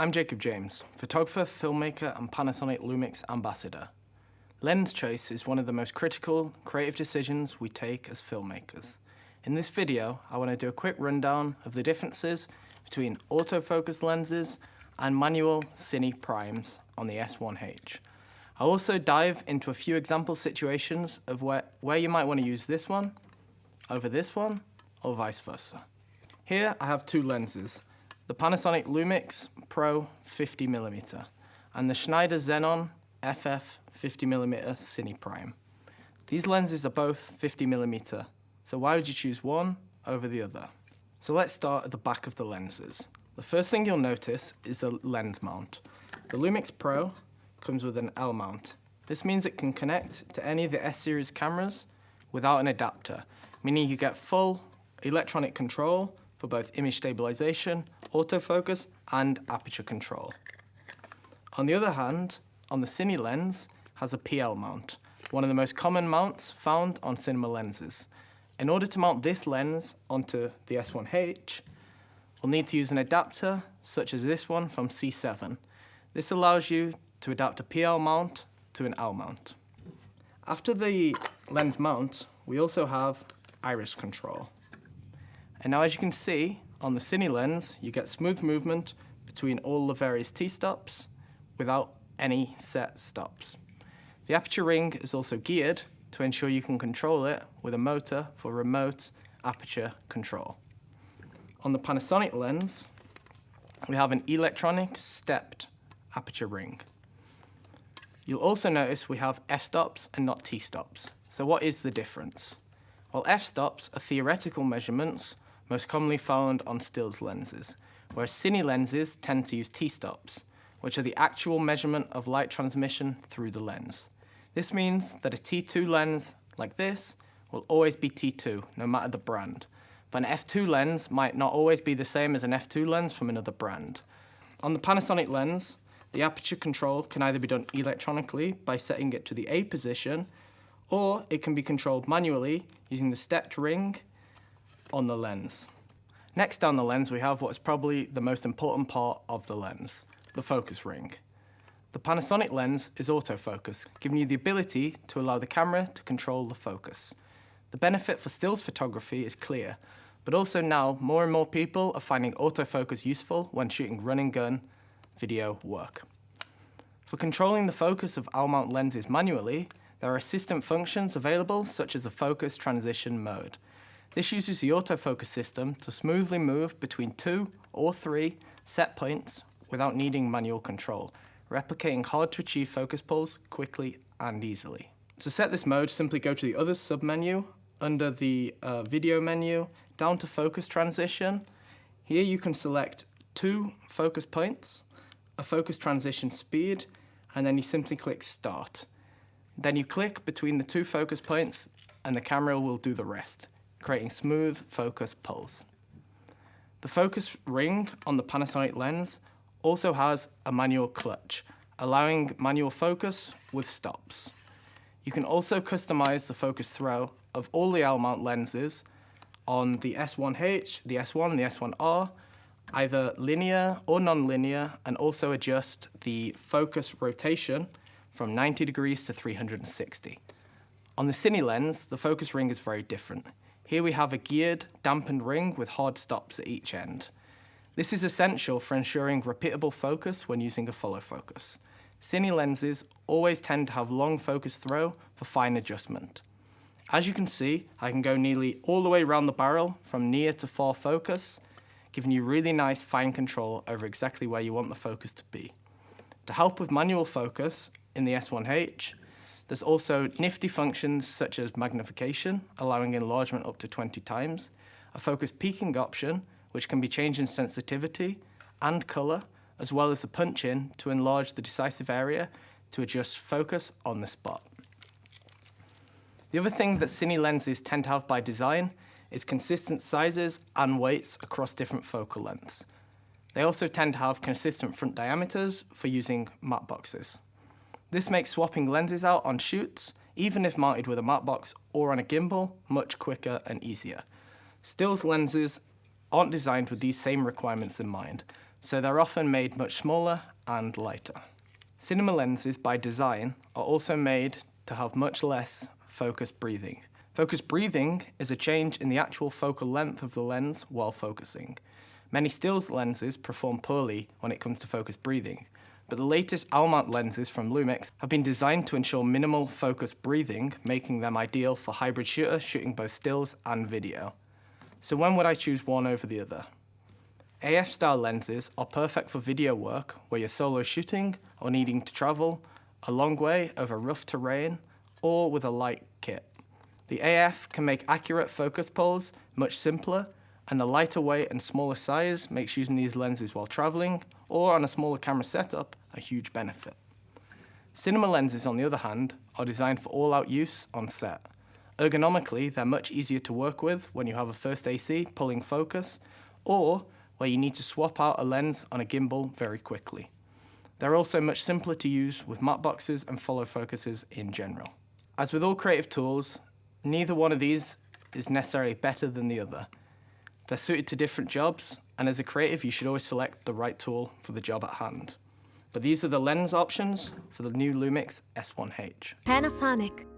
I'm Jacob James, photographer, filmmaker and Panasonic LUMIX Ambassador. Lens choice is one of the most critical, creative decisions we take as filmmakers. In this video, I want to do a quick rundown of the differences between autofocus lenses and manual cine primes on the S1H. I'll also dive into a few example situations of where you might want to use this one over this one, or vice versa. Here I have two lenses, the Panasonic LUMIX Pro 50mm and the Schneider Xenon FF 50mm Cine Prime. These lenses are both 50mm, so why would you choose one over the other? So let's start at the back of the lenses. The first thing you'll notice is the lens mount. The LUMIX Pro comes with an L mount. This means it can connect to any of the S-series cameras without an adapter, meaning you get full electronic control for both image stabilization, autofocus, and aperture control. On the other hand, on the Cine lens has a PL mount, one of the most common mounts found on cinema lenses. In order to mount this lens onto the S1H, we'll need to use an adapter such as this one from C7. This allows you to adapt a PL mount to an L mount. After the lens mount, we also have iris control. And now as you can see, on the Cine lens, you get smooth movement between all the various T-stops without any set stops. The aperture ring is also geared to ensure you can control it with a motor for remote aperture control. On the Panasonic lens, we have an electronic stepped aperture ring. You'll also notice we have f-stops and not t-stops. So what is the difference? Well, f-stops are theoretical measurements most commonly found on stills lenses, whereas Cine lenses tend to use t-stops, which are the actual measurement of light transmission through the lens. This means that a T2 lens like this will always be T2, no matter the brand. But an f2 lens might not always be the same as an f2 lens from another brand. On the Panasonic lens, the aperture control can either be done electronically by setting it to the A position, or it can be controlled manually using the stepped ring on the lens. Next down the lens, we have what is probably the most important part of the lens, the focus ring. The Panasonic lens is autofocus, giving you the ability to allow the camera to control the focus. The benefit for stills photography is clear, but also now more and more people are finding autofocus useful when shooting run and gun video work. For controlling the focus of L-mount lenses manually, there are assistant functions available such as a focus transition mode. This uses the autofocus system to smoothly move between 2 or 3 set points without needing manual control, replicating hard-to-achieve focus pulls quickly and easily. To set this mode, simply go to the other submenu under the video menu, down to focus transition. Here you can select 2 focus points, a focus transition speed, and then you simply click start. Then you click between the 2 focus points and the camera will do the rest, creating smooth focus pulls. The focus ring on the Panasonic lens also has a manual clutch, allowing manual focus with stops. You can also customize the focus throw of all the L-mount lenses on the S1H, the S1 and the S1R, either linear or non-linear, and also adjust the focus rotation from 90 degrees to 360. On the Cine lens, the focus ring is very different. Here we have a geared, dampened ring with hard stops at each end. This is essential for ensuring repeatable focus when using a follow focus. Cine lenses always tend to have long focus throw for fine adjustment. As you can see, I can go nearly all the way around the barrel from near to far focus, giving you really nice fine control over exactly where you want the focus to be. To help with manual focus in the S1H, there's also nifty functions such as magnification, allowing enlargement up to 20 times, a focus peaking option, which can be changed in sensitivity and color, as well as the punch-in to enlarge the decisive area to adjust focus on the spot. The other thing that Cine lenses tend to have by design is consistent sizes and weights across different focal lengths. They also tend to have consistent front diameters for using matte boxes. This makes swapping lenses out on shoots, even if mounted with a matte box or on a gimbal, much quicker and easier. Stills lenses aren't designed with these same requirements in mind, so they're often made much smaller and lighter. Cinema lenses, by design, are also made to have much less focus breathing. Focus breathing is a change in the actual focal length of the lens while focusing. Many stills lenses perform poorly when it comes to focus breathing, but the latest owl-mount lenses from LUMIX have been designed to ensure minimal focus breathing, making them ideal for hybrid shooters shooting both stills and video. So when would I choose one over the other? AF-style lenses are perfect for video work where you're solo shooting or needing to travel a long way over rough terrain or with a light kit. The AF can make accurate focus pulls much simpler, and the lighter weight and smaller size makes using these lenses while traveling or on a smaller camera setup a huge benefit. Cinema lenses, on the other hand, are designed for all-out use on set. Ergonomically, they're much easier to work with when you have a first AC pulling focus, or where you need to swap out a lens on a gimbal very quickly. They're also much simpler to use with matte boxes and follow focuses in general. As with all creative tools, neither one of these is necessarily better than the other. They're suited to different jobs, and as a creative, you should always select the right tool for the job at hand. But these are the lens options for the new LUMIX S1H. Panasonic.